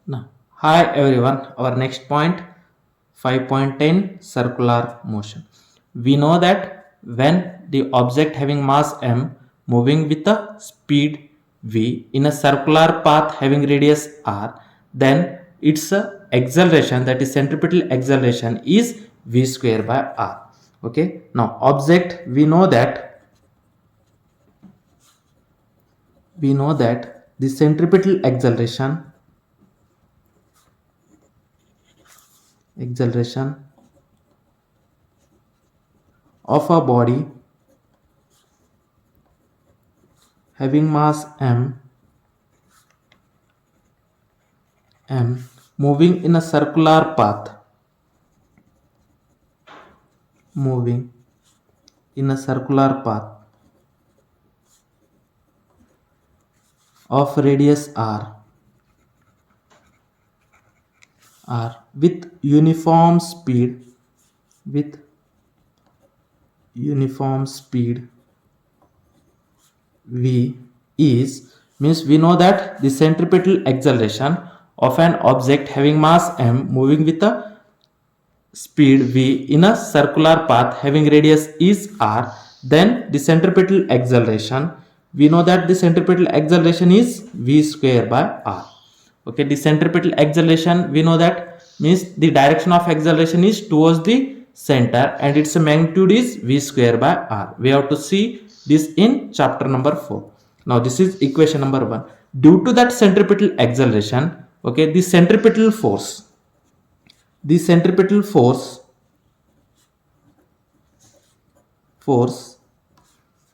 Now, hi everyone. Our next point 5.10 circular motion. We know that when the object having mass m moving with a speed v in a circular path having radius r, then its acceleration, that is centripetal acceleration, is v square by r. Okay. Now, object, we know that the centripetal acceleration of a body having mass m moving in a circular path, moving in a circular path of radius r with with uniform speed v is, means we know that the centripetal acceleration of an object having mass m moving with a speed v in a circular path having radius is r, then the centripetal acceleration, we know that the centripetal acceleration is v square by r. Okay, the centripetal acceleration, we know that means the direction of acceleration is towards the center and its magnitude is v square by r. We have to see this in chapter number 4. Now this is equation number 1. Due to that centripetal acceleration, okay, the centripetal force force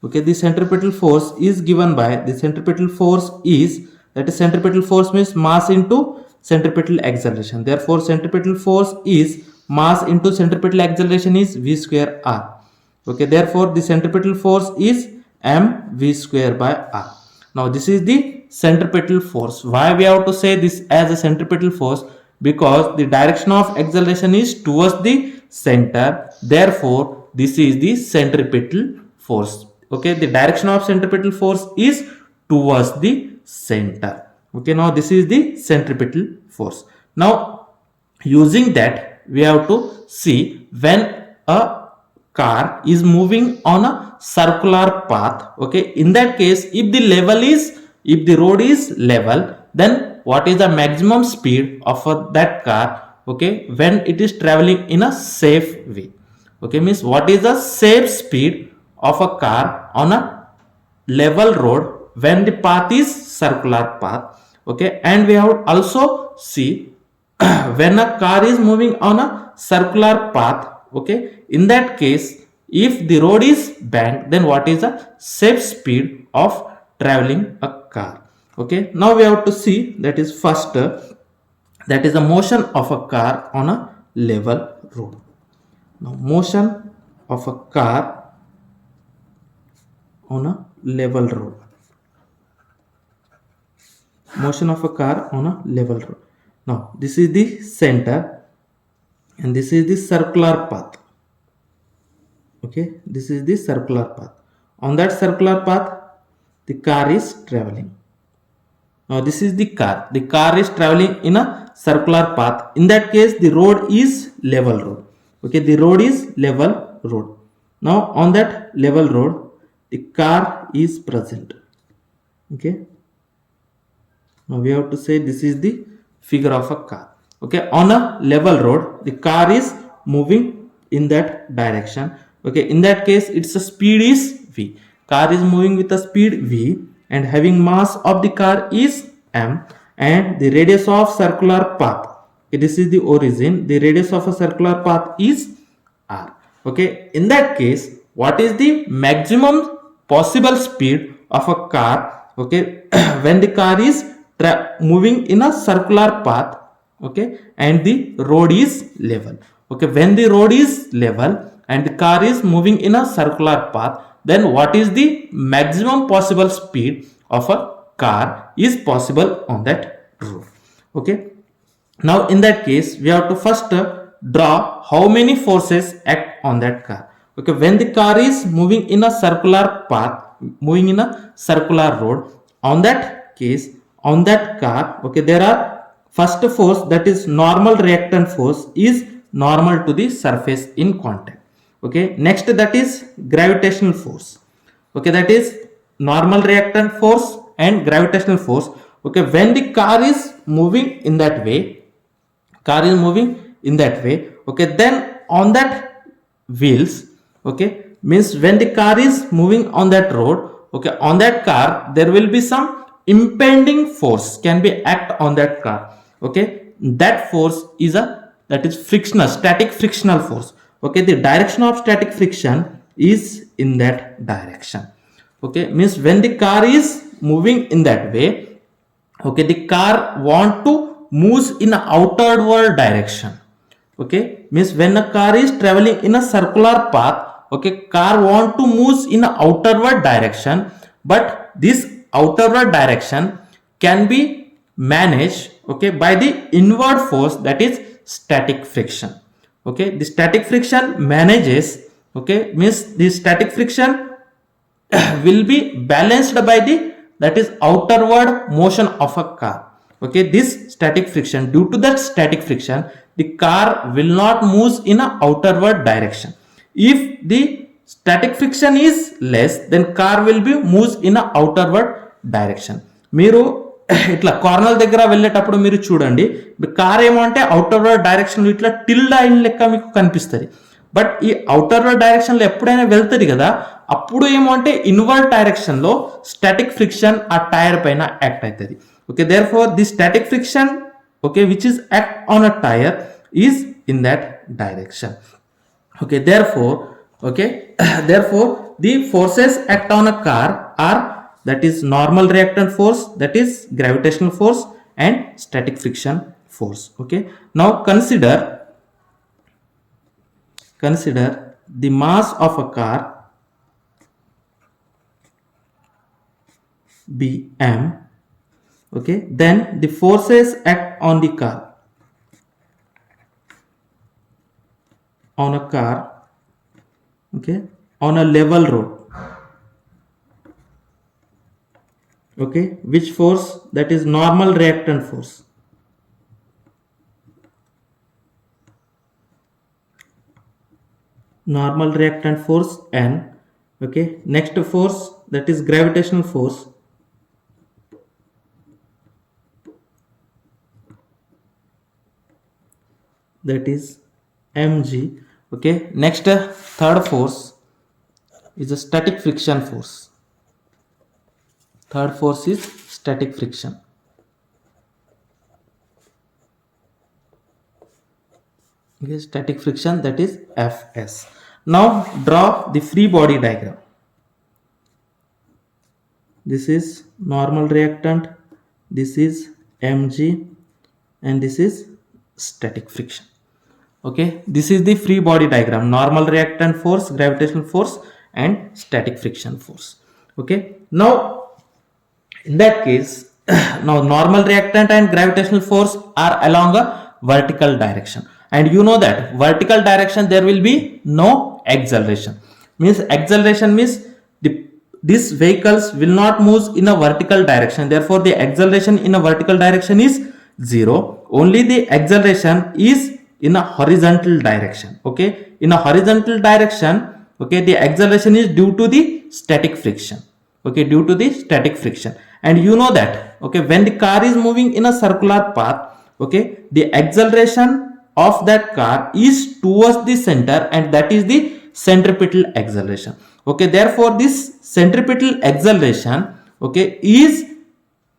okay, the centripetal force is given by, the centripetal force is, that is centripetal force means mass into centripetal acceleration. Therefore centripetal force is mass into centripetal acceleration is v square r. Okay, therefore the centripetal force is m v square by r. Now this is the centripetal force. Why we have to say this as a centripetal force? Because the direction of acceleration is towards the center, therefore this is the centripetal force. Okay, the direction of centripetal force is towards the center. Okay, now this is the centripetal force. Now using that, we have to see when a car is moving on a circular path. Okay, in that case, if the road is level, then what is the maximum speed of that car? Okay, when it is traveling in a safe way. Okay, means what is the safe speed of a car on a level road when the path is circular path. Okay, and we have also see when a car is moving on a circular path. Okay, in that case, if the road is bent, then what is the safe speed of traveling a car? Okay, now we have to see, that is first, that is the motion of a car on a level road. Now motion of a car on a level road. Motion of a car on a level road. Now this is the center and this is the circular path. Okay, this is the circular path. On that circular path, the car is traveling. Now this is the car. The car is traveling in a circular path. In that case, the road is level road. Okay, the road is level road. Now on that level road, the car is present. Okay. Now we have to say this is the figure of a car. Okay, on a level road, the car is moving in that direction. Okay, in that case, its speed is v. Car is moving with a speed v and having mass of the car is m and the radius of circular path. Okay, this is the origin. The radius of a circular path is r. Okay, in that case, what is the maximum possible speed of a car? Okay, when the car is moving in a circular path, okay, and the road is level. Okay, when the road is level and the car is moving in a circular path, then what is the maximum possible speed of a car is possible on that road? Okay, now in that case, we have to first draw how many forces act on that car. Okay, when the car is moving in a circular path, moving in a circular road, on that case, on that car, okay, there are first force, that is normal reactant force, is normal to the surface in contact. Okay, next, that is gravitational force. Okay, that is normal reactant force and gravitational force. Okay, when the car is moving in that way, okay, then on that wheels, okay, means when the car is moving on that road, okay, on that car there will be some impending force can be act on that car. Okay, that force is a, that is frictional, static frictional force. Okay, the direction of static friction is in that direction. Okay, means when the car is moving in that way, okay, the car want to moves in a outward direction. Okay, means when a car is traveling in a circular path, okay, car want to moves in a outward direction, but this outward direction can be managed, okay, by the inward force, that is static friction. Okay, the static friction manages, okay, means the static friction will be balanced by the, that is outward motion of a car. Okay, this static friction, due to that static friction, the car will not move in a outward direction. If the static friction is less, then car will be moves in a outward direction. మీరు ఇట్లా corner దగ్గర వెళ్ళేటప్పుడు మీరు చూడండి, car ఏమో అంటే outward direction ఇట్లా tilde అయిన లెక్క మీకు కనిపిస్తుంది. బట్ ఈ అవుట్వర్డ్ డైరెక్షన్ లో ఎప్పుడైనా వెళ్తుంది కదా, అప్పుడు ఏమో అంటే ఇన్వర్డ్ డైరెక్షన్ లో స్టాటిక్ ఫ్రిక్షన్ ఆ టైర్ పైన యాక్ట్ అవుతుంది. Okay, therefore the static friction, okay, which is act on a tyre is in that direction. Okay, therefore the forces act on a car are, that is normal reactant force, that is gravitational force and static friction force. Okay, now consider the mass of a car bm. Okay, then the forces act on the car, okay, on a level road. Okay, which force? That is normal reactant force. Normal reactant force N. Okay, next force, that is gravitational force. That is mg. Okay, next third force is a static friction force. Third force is static friction. Okay, static friction, that is Fs. Now draw the free body diagram. This is normal reactant, this is mg, and this is static friction. Okay, this is the free body diagram: normal reactant force, gravitational force and static friction force. Okay, now in that case, now normal reactant and gravitational force are along a vertical direction, and you know that vertical direction there will be no acceleration. Means acceleration means these vehicles will not move in a vertical direction, therefore the acceleration in a vertical direction is zero. Only the acceleration is in a horizontal direction. Okay, in a horizontal direction, okay, the acceleration is due to the static friction. Okay, due to the static friction. And you know that, okay, when the car is moving in a circular path, okay, the acceleration of that car is towards the center, and that is the centripetal acceleration. Okay, therefore this centripetal acceleration, okay, is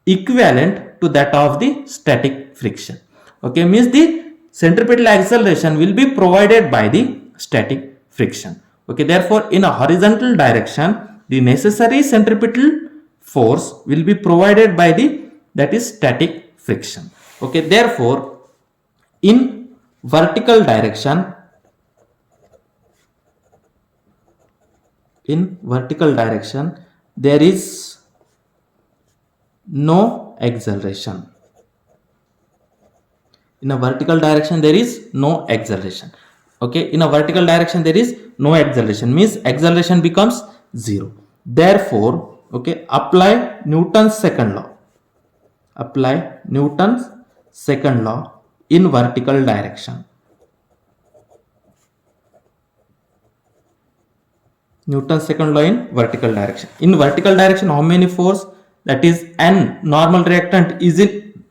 equivalent to that of the static friction. Okay, means the centripetal acceleration will be provided by the static friction. Okay, therefore in a horizontal direction, the necessary centripetal force will be provided by the, that is static friction. Okay, therefore in vertical direction, there is no acceleration. In a vertical direction there is no acceleration. Okay, in a vertical direction there is no acceleration, means acceleration becomes zero. Therefore, okay, apply Newton's second law. second law in vertical direction. Newton's second law in vertical direction. In vertical direction, how many force? That is N normal reactant is in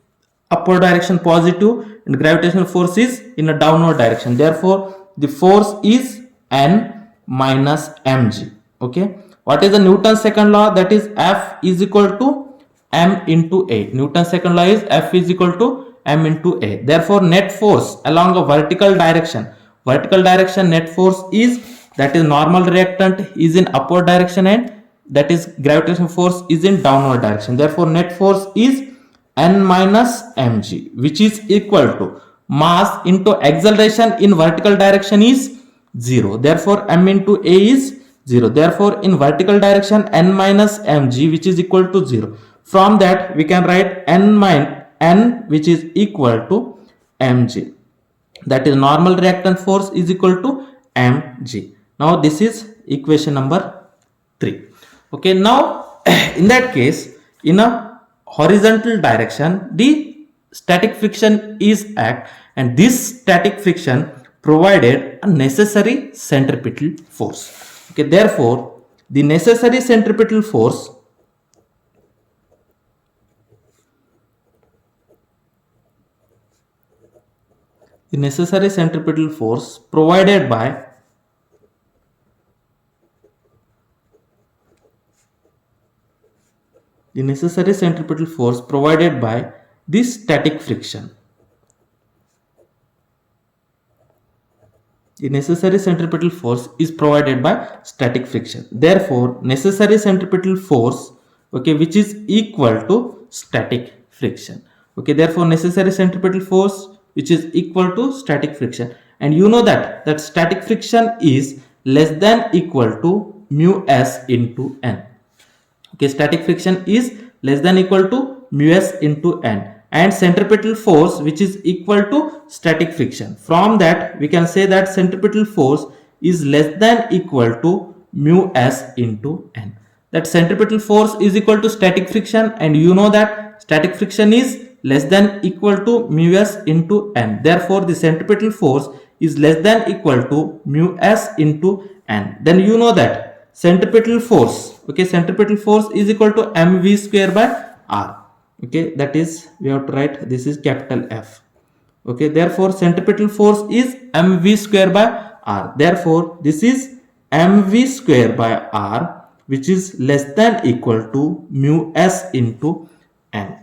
upward direction positive and gravitational force is in a downward direction. Therefore, the force is N minus mg. Okay. What is the Newton's second law? That is F is equal to m into a. Newton's second law is F is equal to m into a. Therefore, net force along a vertical direction. Vertical direction net force is, that is normal reactant is in upward direction and that is gravitational force is in downward direction. Therefore, net force is N minus mg, which is equal to mass into acceleration in vertical direction is 0. Therefore, m into a is 0. Therefore, in vertical direction n minus mg, which is equal to 0. From that, we can write n which is equal to mg. That is normal reactant force is equal to mg. Now, this is equation number 3. Okay, now in that case, in a horizontal direction, the static friction is act, and this static friction provided a necessary centripetal force. Okay, therefore, the necessary centripetal force provided by this static friction. The necessary centripetal force is provided by static friction. Therefore, necessary centripetal force, okay, which is equal to static friction. Okay, therefore, necessary centripetal force which is equal to static friction. And you know that static friction is less than equal to mu s into n. Okay, static friction is less than equal to mu s into n, and centripetal force which is equal to static friction. From that, we can say that centripetal force is less than equal to mu s into n. That centripetal force is equal to static friction, and you know that static friction is less than equal to mu s into n. Therefore, the centripetal force is less than equal to mu s into n. Then you know that centripetal force, okay, centripetal force is equal to mv square by r. Okay, that is, we have to write, this is capital F. Okay, therefore, centripetal force is mv square by r. Therefore, this is mv square by r, which is less than equal to mu s into n.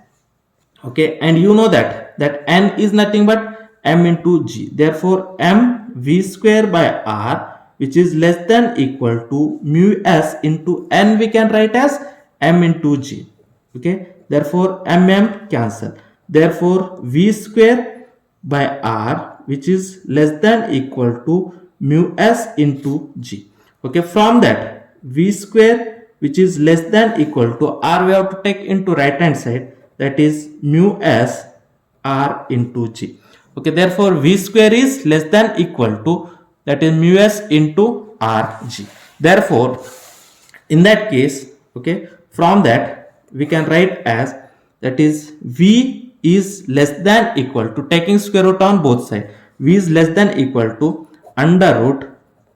Okay, and you know that n is nothing but m into g. Therefore, mv square by r, which is less than equal to mu s into n, we can write as m into g. Okay, therefore cancel. Therefore, v square by r, which is less than equal to mu s into g. Okay, from that, v square which is less than equal to r, we have to take into right hand side, that is mu s r into g. Okay, therefore, v square is less than equal to, that is mu s into r g. Therefore, in that case, okay, from that we can write as, that is v is less than equal to, taking square root on both sides, v is less than equal to under root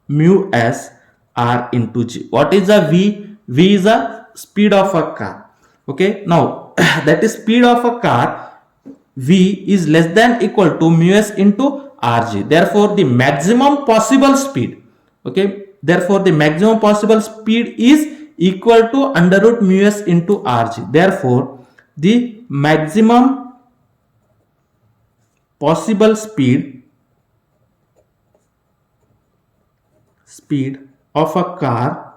mu s r into g. What is the v? V is the speed of a car. Okay, now that is speed of a car, v is less than equal to mu s into rg. Therefore, the maximum possible speed, okay, therefore the maximum possible speed is equal to under root mu s into rg. Therefore, the maximum possible speed of a car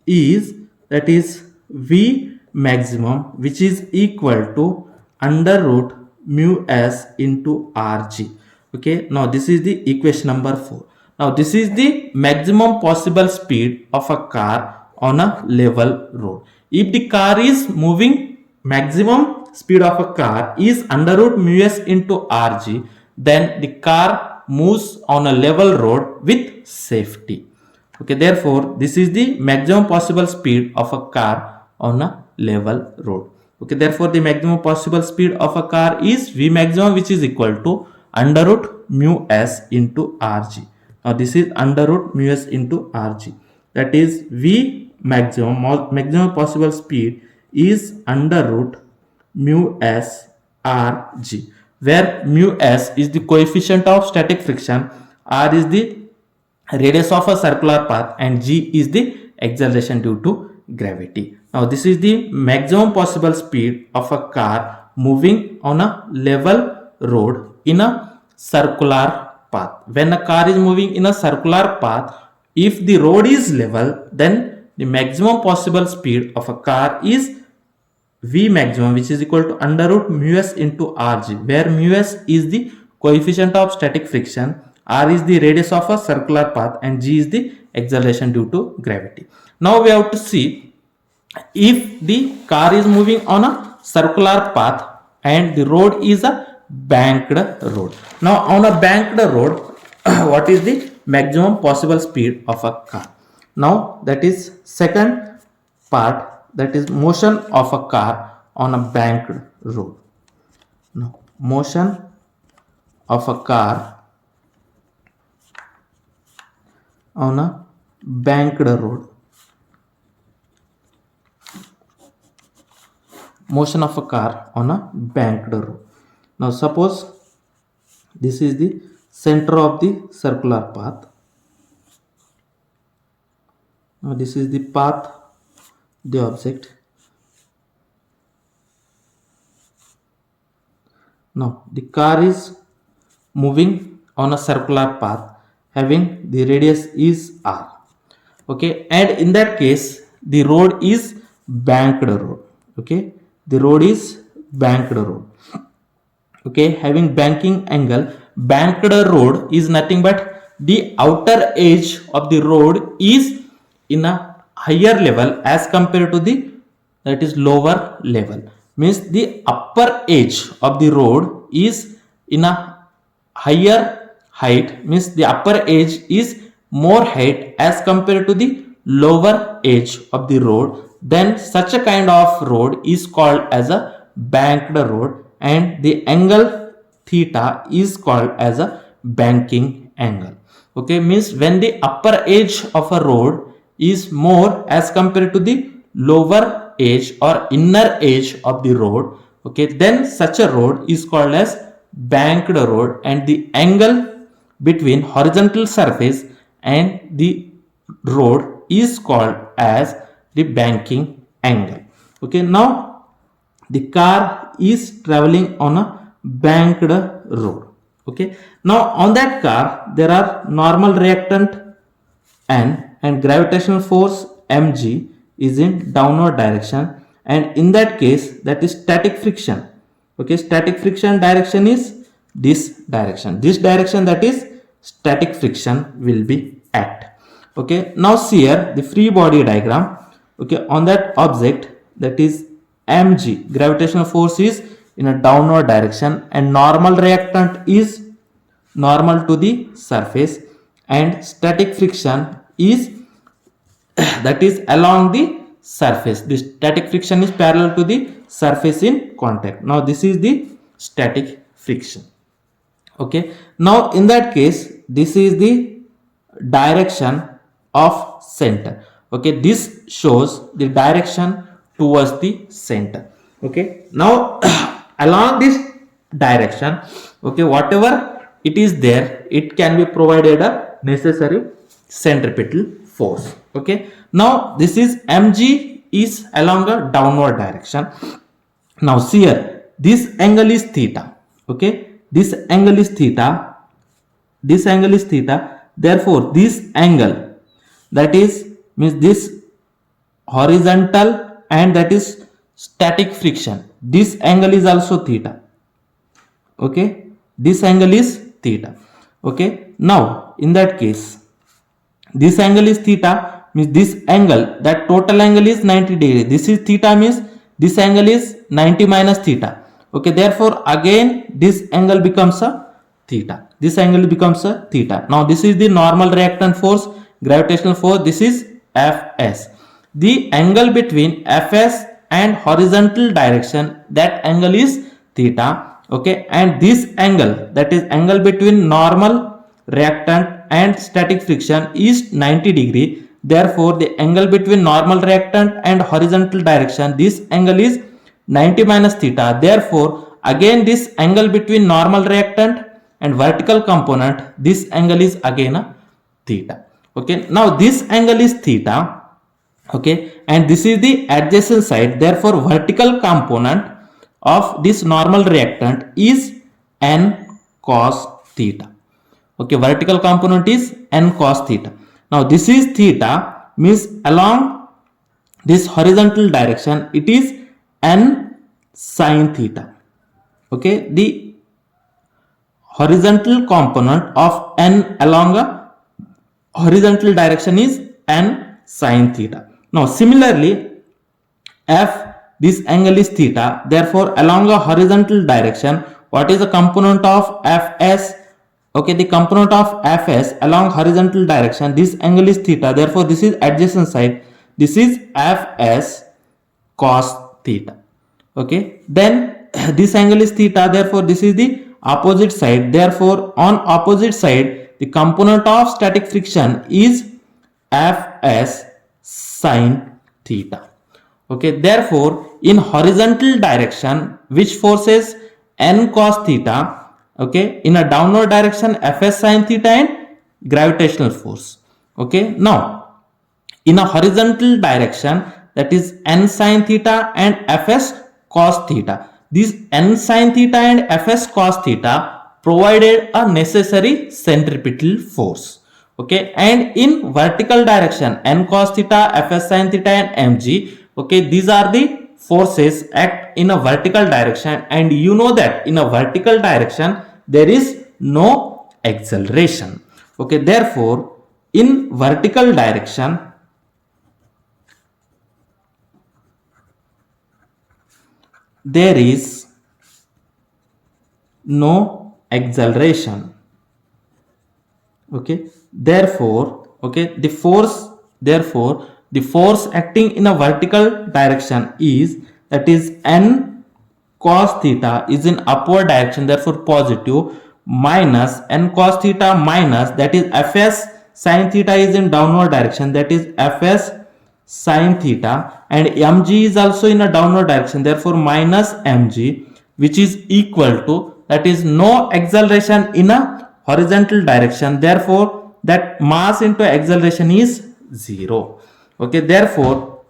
is, that is v maximum, which is equal to under root mu s into rg. Okay, now this is the equation number 4. Now this is the maximum possible speed of a car on a level road. If the car is moving, maximum speed of a car is under root mu s into rg, then the car moves on a level road with safety. Okay, therefore, this is the maximum possible speed of a car on a level road. Okay, therefore the maximum possible speed of a car is V maximum, which is equal to under root mu s into rg. Now this is under root mu s into rg. That is V maximum possible speed is under root mu s rg, where mu s is the coefficient of static friction, r is the radius of a circular path, and g is the acceleration due to gravity. Now this is the maximum possible speed of a car moving on a level road in a circular path. When a car is moving in a circular path, if the road is level, then the maximum possible speed of a car is V maximum, which is equal to under root mu s into rg, where mu s is the coefficient of static friction, r is the radius of a circular path, and g is the acceleration due to gravity. Now we have to see, if the car is moving on a circular path and the road is a banked road. Now on a banked road, what is the maximum possible speed of a car? Now that is second part, that is motion of a car on a banked road. Now motion of a car on a banked road. Motion of a car on a banked road. Now suppose this is the center of the circular path. Now this is the path, the object. Now the car is moving on a circular path having the radius is r. Okay, and in that case the road is banked road. Okay, the road is banked road. Okay, having banking angle. Banked road is nothing but the outer edge of the road is in a higher level as compared to the that is lower level. Means the upper edge of the road is in a higher height, means the upper edge is more height as compared to the lower edge of the road, then such a kind of road is called as a banked road, and the angle theta is called as a banking angle. Okay, means when the upper edge of a road is more as compared to the lower edge or inner edge of the road, okay, then such a road is called as banked road, and the angle between horizontal surface and the road is called as the banking angle. Okay, now the car is traveling on a banked road. Okay, now on that car there are normal reactant N and gravitational force mg is in downward direction, and in that case that is static friction. Okay, static friction direction is this direction. This direction, that is static friction, will be act. Okay, now see here the free body diagram. Okay, on that object, that is mg, gravitational force is in a downward direction, and normal reactant is normal to the surface, and static friction is that is along the surface. The static friction is parallel to the surface in contact. Now this is the static friction. Okay, now in that case this is the direction of center. Okay, this shows the direction towards the center. Okay, now along this direction, okay, whatever it is there, it can be provided a necessary centripetal force. Okay, now this is mg is along a downward direction. Now see here, this angle is theta. Okay, this angle is theta, this angle is theta, therefore this angle, that is means this horizontal and that is static friction, this angle is also theta. Okay, this angle is theta. Okay, now in that case this angle is theta, means this angle, that total angle is 90 degree. This is theta, means this angle is 90 minus theta. Okay, therefore again this angle becomes a theta. This angle becomes a theta. Now this is the normal reactant force, gravitational force. This is Fs. The angle between Fs and horizontal direction, that angle is theta. Okay, and this angle, that is angle between normal reactant and static friction, is 90 degree. Therefore the angle between normal reactant and horizontal direction, this angle is 90 minus theta. Therefore again this angle between normal reactant and vertical component, this angle is again a theta. Okay, now this angle is theta. Okay, and this is the adjacent side. Therefore vertical component of this normal reactant is n cos theta. Okay, vertical component is n cos theta. Now this is theta, means along this horizontal direction it is n sin theta. Okay, the horizontal component of n along a horizontal direction is n sin theta. Now similarly, f, this angle is theta, therefore along a horizontal direction, what is the component of fs? Okay, the component of fs along horizontal direction, this angle is theta, therefore this is adjacent side, this is fs cos theta. Okay, then this angle is theta, therefore this is the opposite side, therefore on opposite side the component of static friction is fs sin theta. Okay, therefore in horizontal direction, which forces n cos theta? Okay, in a downward direction fs sin theta and gravitational force. Okay, now in a horizontal direction, that is n sin theta and fs cos theta. This n sin theta and fs cos theta provided a necessary centripetal force. Okay, and in vertical direction, n cos theta, fs sin theta and mg, okay, these are the forces act in a vertical direction, and you know that in a vertical direction there is no acceleration. Okay, therefore in vertical direction there is no acceleration. Okay, therefore the force acting in a vertical direction is, that is n cos theta is in upward direction, therefore positive, minus n cos theta minus, that is fs sin theta is in downward direction, that is fs sin theta, and mg is also in a downward direction, therefore minus mg, which is equal to, that is no acceleration in a horizontal direction, therefore that mass into acceleration is 0. Okay, therefore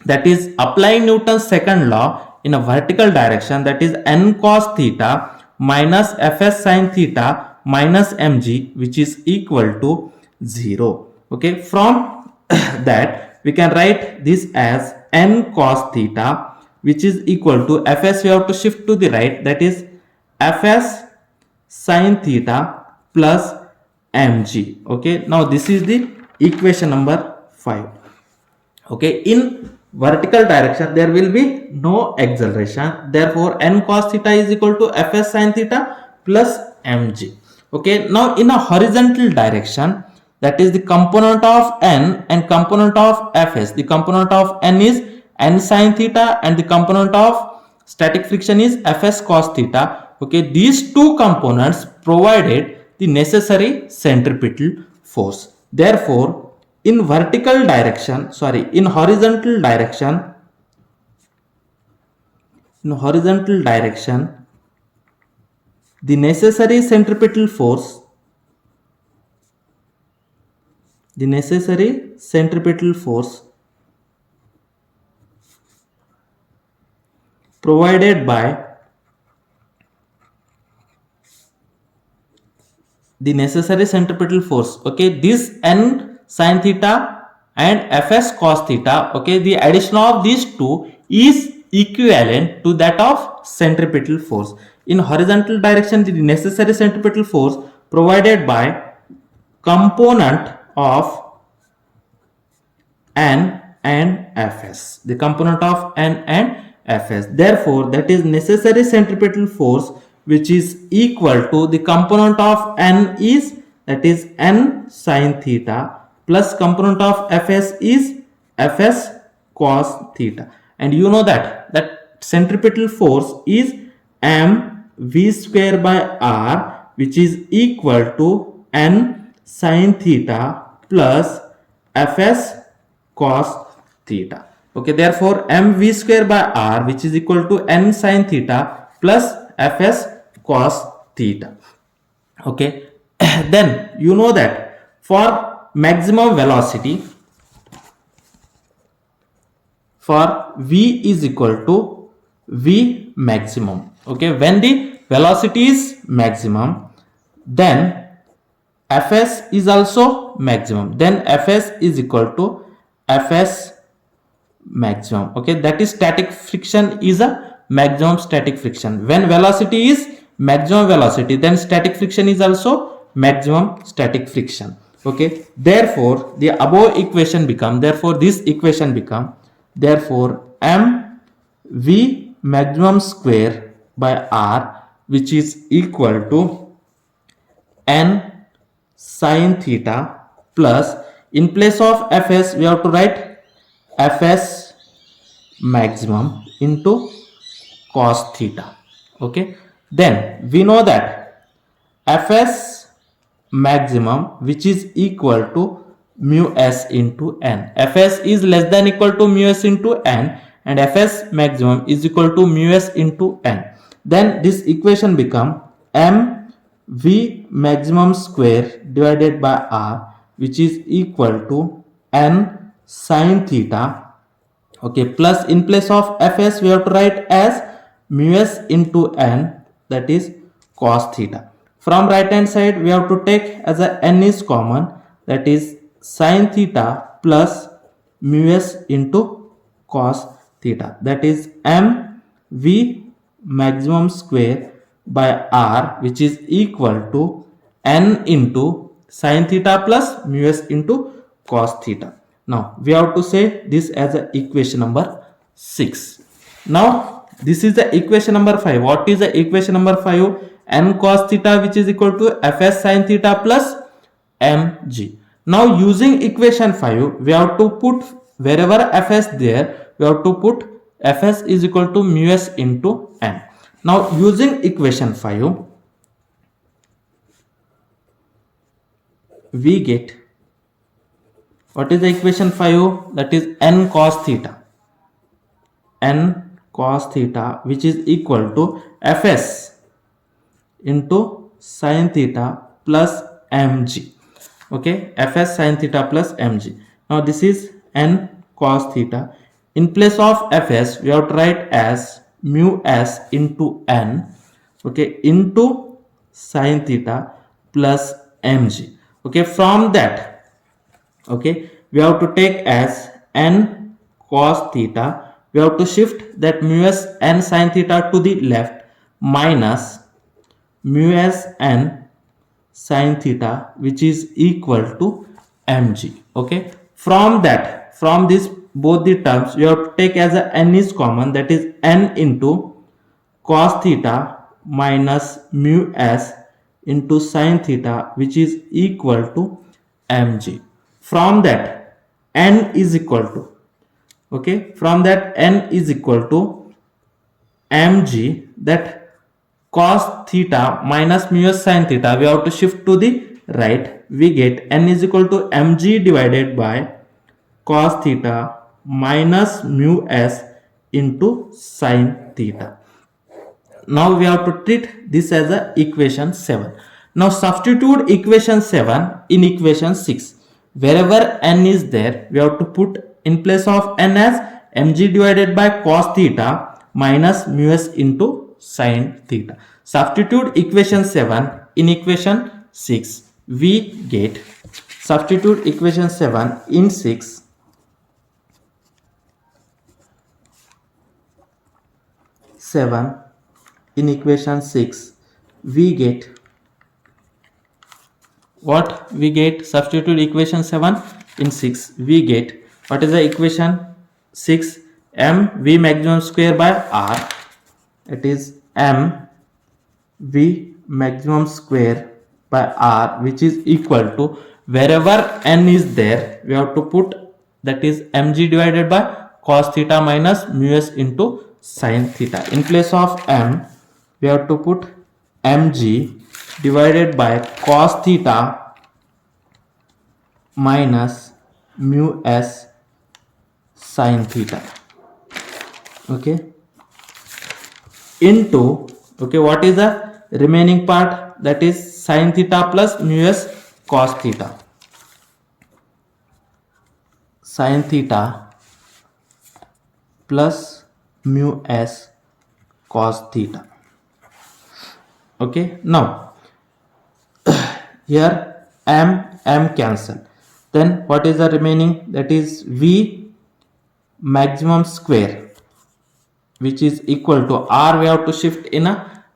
that is applying Newton's second law in a vertical direction, that is n cos theta minus fs sin theta minus mg, which is equal to 0. Okay, from that we can write this as n cos theta, which is equal to fs, we have to shift to the right, that is fs sin theta plus mg. Okay, now this is the equation number 5. Okay, in vertical direction there will be no acceleration, therefore n cos theta is equal to fs sin theta plus mg. Okay, now in a horizontal direction, that is the component of n and component of fs, the component of n is n sin theta and the component of static friction is fs cos theta. Okay, these two components provided the necessary centripetal force. Therefore in horizontal direction, the necessary centripetal force provided by the necessary centripetal force. Okay, this n sin theta and fs cos theta, okay, the addition of these two is equivalent to that of centripetal force. In horizontal direction, the necessary centripetal force provided by component of n and fs, the component of n and fs. Therefore that is necessary centripetal force, which is equal to the component of n is, that is n sin theta, plus component of fs is fs cos theta, and you know that centripetal force is mv square by r, which is equal to n sin theta plus fs cos theta. Okay, therefore mv square by r, which is equal to n sin theta plus fs cos theta. Okay, then you know that for maximum velocity, for v is equal to v maximum. Okay, when the velocity is maximum, then fs is also maximum, then fs is equal to fs maximum. Okay, that is static friction is a maximum static friction. When velocity is maximum velocity, then static friction is also maximum static friction. Okay, therefore the above equation become, therefore this equation become, therefore m v maximum square by r, which is equal to n sin theta plus, in place of fs we have to write fs maximum into cos theta. Okay, then we know that fs maximum, which is equal to mu s into n, fs is less than equal to mu s into n, and fs maximum is equal to mu s into n. Then this equation become m v maximum square divided by r, which is equal to n sin theta. Okay, plus in place of fs we have to write as mu s into n, that is cos theta. From right hand side we have to take as a n is common, that is sin theta plus mu s into cos theta, that is m v maximum square by r, which is equal to n into sin theta plus mu s into cos theta. Now we have to say this as a equation number 6. Now this is the equation number 5. What is the equation number 5? N cos theta, which is equal to fs sin theta plus mg. Now using equation 5, we have to put wherever fs there, we have to put fs is equal to mu s into n. Now using equation 5, we get, what is the equation 5? That is n cos theta. N cos theta, which is equal to fs into sin theta plus mg. Okay, fs sin theta plus mg. Now this is n cos theta. In place of fs we have to write as mu s into n, okay, into sin theta plus mg. Okay, from that, okay, we have to take as n cos theta, we have to shift that mu s n sin theta to the left, minus mu s n sin theta, which is equal to mg. Okay, from that, from this both the terms you have to take as a n is common, that is n into cos theta minus mu s into sin theta, which is equal to mg. From that n is equal to, okay, from that n is equal to mg, that cos theta minus mu s sin theta we have to shift to the right, we get n is equal to mg divided by cos theta minus mu s into sin theta. Now we have to treat this as a equation 7. Now substitute equation 7 in equation 6. Wherever n is there, we have to put in place of n as mg divided by cos theta minus mu s into sin theta. Substitute equation 7 in equation 6. We get, substitute equation 7 in 6. 7 in equation 6, we get, what we get, substitute equation 7 in 6, we get, what is the equation 6? M v maximum square by r, it is m v maximum square by r, which is equal to, wherever n is there we have to put, that is mg divided by cos theta minus mu s into sin theta. In place of m, we have to put mg divided by cos theta minus mu s sin theta. Okay, into, okay, what is the remaining part? That is sin theta plus mu s cos theta. Sin theta plus mu s cos theta. Okay, now here m cancel, then what is the remaining? That is v maximum square, which is equal to r. We have to shift in a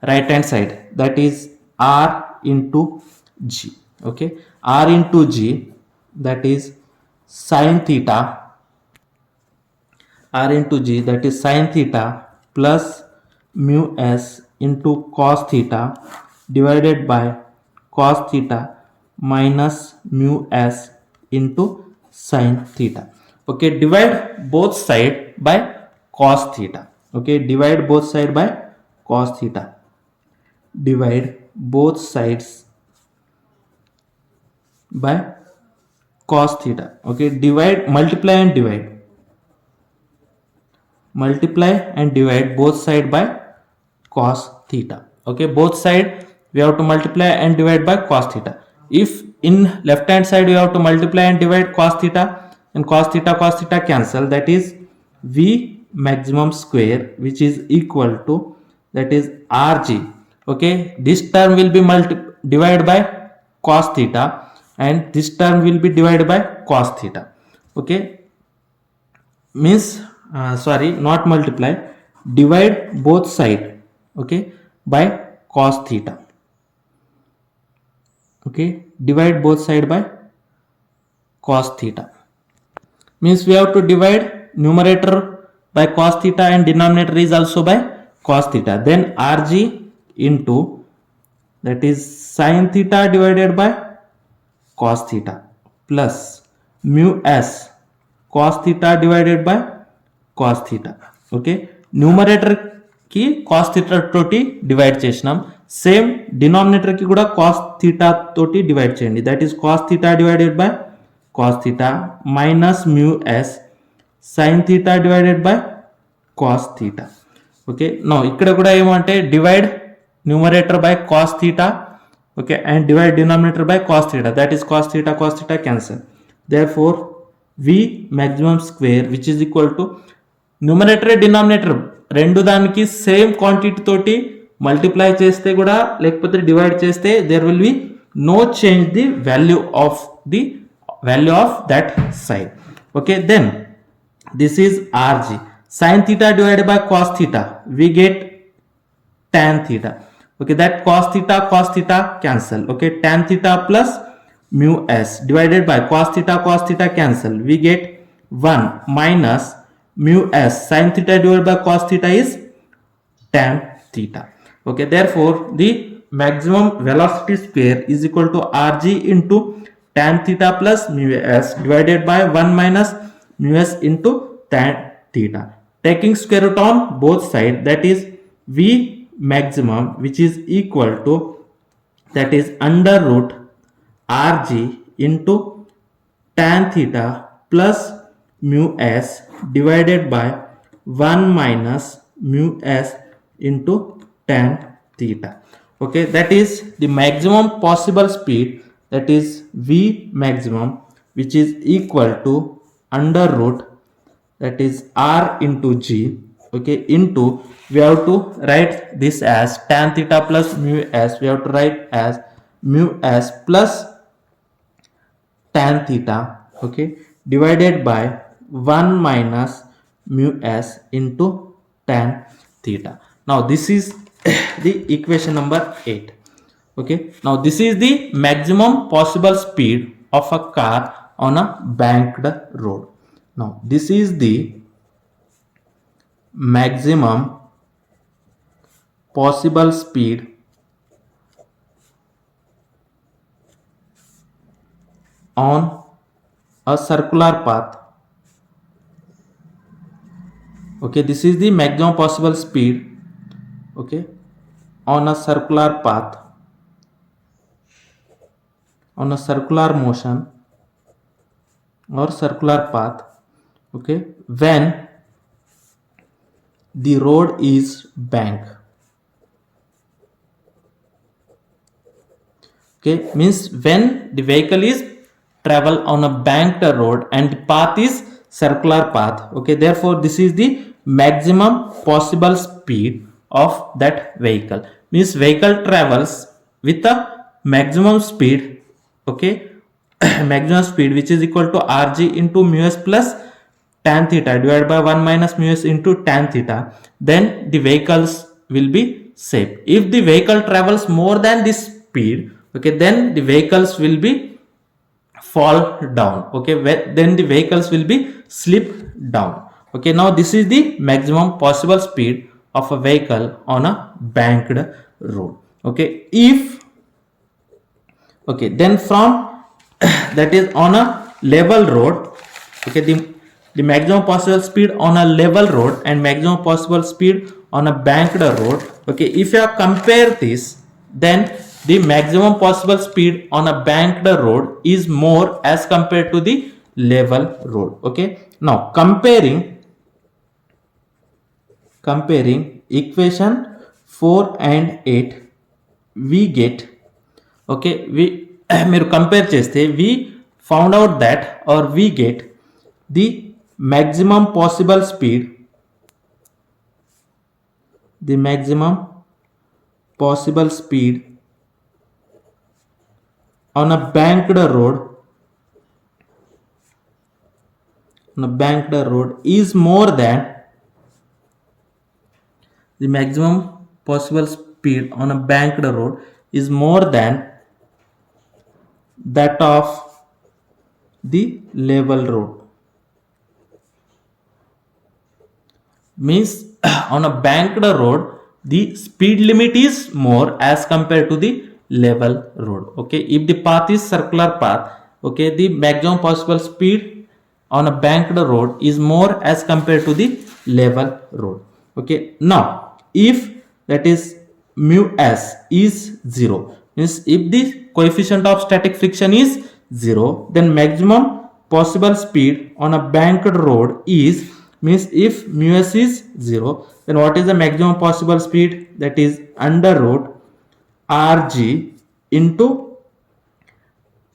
right hand side, that is r into g. Okay, r into g, that is sin theta, r into g, that is sin theta plus mu s into cos theta divided by cos theta minus mu s into sin theta. Okay, divide both side by cos theta. Okay, divide both side by cos theta. Divide both sides by cos theta. Okay, divide, multiply and divide. Multiply and divide both side by cos theta. Okay, both side we have to multiply and divide by cos theta. If in left hand side we have to multiply and divide cos theta, and cos theta cancel, that is v maximum square, which is equal to, that is rg. Okay, this term will be divided by cos theta, and this term will be divided by cos theta. Okay, means sorry, not multiply, divide both side, okay, by cos theta. Okay, divide both side by cos theta, means we have to divide numerator by cos theta and denominator is also by cos theta. Then rg into, that is sin theta divided by cos theta plus mu s cos theta divided by cos theta. Okay, numerator కి cos theta తోటి divide చేసినాం, same denominator కి కూడా cos theta తోటి divide చేయండి. That is cos theta divided by cos theta minus mu s sin theta divided by cos theta. Okay, no ఇక్కడ కూడా ఏమంటే divide numerator by cos theta, okay, and divide denominator by cos theta, that is cos theta cancel. Therefore v maximum square, which is equal to numerator denominator రెండు దానికి same quantity తోటి multiply చేస్తే కూడా లేకపోతే divide చేస్తే there will be no change the value of that side. Okay, then this is rg. sin theta divided by cos theta, we get tan theta. Okay, that cos theta cancel. Okay, tan theta plus mu s divided by cos theta cancel, we get 1 minus mu s sin theta divided by cos theta is tan theta. Okay, therefore the maximum velocity square is equal to rg into tan theta plus mu s divided by 1 minus mu s into tan theta. Taking square root on both sides, that is v maximum, which is equal to, that is under root rg into tan theta plus mu s divided by 1 minus mu s into tan theta. Okay, that is the maximum possible speed, that is v maximum, which is equal to under root, that is r into g. Okay, into, we have to write this as tan theta plus mu s, we have to write as mu s plus tan theta, okay, divided by 1 minus mu s into tan theta. Now this is the equation number 8. Okay, now this is the maximum possible speed of a car on a banked road. Now this is the maximum possible speed on a circular path Okay, this is the maximum possible speed, okay, on a circular path, on a circular motion or circular path, okay, when the road is bank. Okay, means when the vehicle is travel on a banked road and the path is circular path. Okay, therefore this is the maximum possible speed of that vehicle. Means vehicle travels with a maximum speed. Okay, maximum speed which is equal to rg into mu s plus tan theta divided by 1 minus mu s into tan theta. Then the vehicles will be safe. If the vehicle travels more than this speed, okay, then the vehicles will be fall down. Okay, then the vehicles will be slip down. Okay, now this is the maximum possible speed of a vehicle on a banked road. Okay, if okay, then from that is on a level road. Okay, the maximum possible speed on a level road and maximum possible speed on a banked road. Okay, if you compare this, then the maximum possible speed on a banked road is more as compared to the level road. Okay, now comparing equation 4 and 8 we get, okay, we మీరు compare చేస్తే we found out that or we get the maximum possible speed, the maximum possible speed on a banked road, is more than the maximum possible speed on a banked road is more than that of the level road. Means on a banked road the speed limit is more as compared to the level road. Okay, if the path is circular path, okay, the maximum possible speed on a banked road is more as compared to the level road. Okay, now if that is mu s is 0, means if the coefficient of static friction is 0, then maximum possible speed on a banked road is, means if mu s is 0, then what is the maximum possible speed? That is under root rg into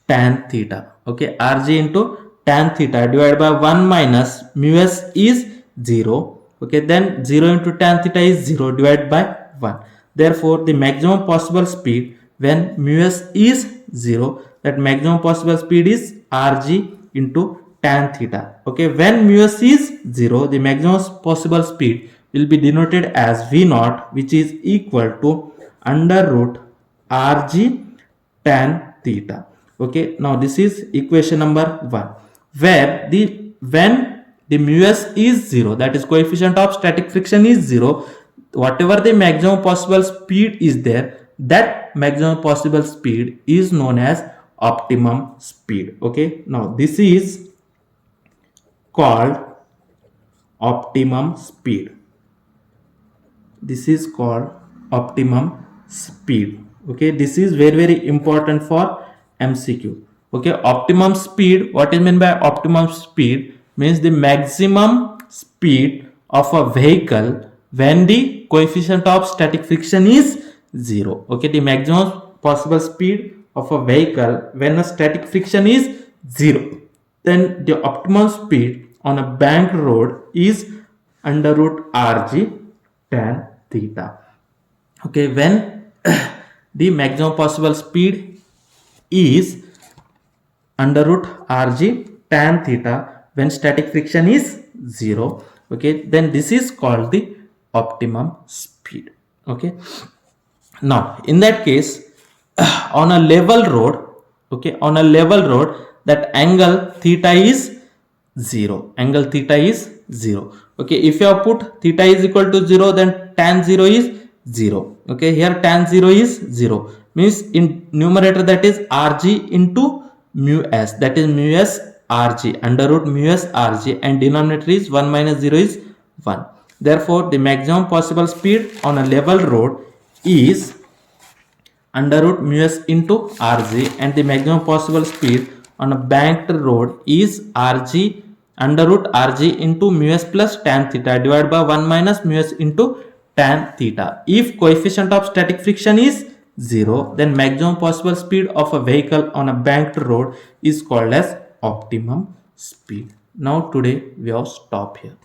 tan theta. Okay, rg into tan theta divided by 1 minus mu s is 0. Okay, then 0 into tan theta is 0 divided by 1. Therefore the maximum possible speed when mu s is 0, that maximum possible speed is rg into tan theta. Okay, when mu s is 0, the maximum possible speed will be denoted as v naught, which is equal to under root rg tan theta. Okay, now this is equation number 1, where the when the mu s is 0, that is coefficient of static friction is 0, whatever the maximum possible speed is there, that maximum possible speed is known as optimum speed. Okay, now this is called optimum speed. This is called optimum speed. Okay, this is very important for MCQ. Okay, optimum speed, what is meant by optimum speed? Means the maximum speed of a vehicle when the coefficient of static friction is 0. Okay, the maximum possible speed of a vehicle when a static friction is 0, then the optimum speed on a banked road is under root rg tan theta. Okay, when the maximum possible speed is under root rg tan theta when static friction is 0, okay, then this is called the optimum speed. Okay, now in that case on a level road, okay, on a level road, that angle theta is 0, angle theta is 0. Okay, if you have put theta is equal to 0, then tan 0 is 0. Okay, here tan 0 is 0, means in numerator that is rg into mu s, that is mu s rg under root mu s rg, and denominator is 1 minus 0 is 1. Therefore, the maximum possible speed on a level road is under root mu s into rg, and the maximum possible speed on a banked road is rg under root rg into mu s plus tan theta divided by 1 minus mu s into tan theta. If coefficient of static friction is 0, then maximum possible speed of a vehicle on a banked road is called as optimum speed. Now today we have stopped here.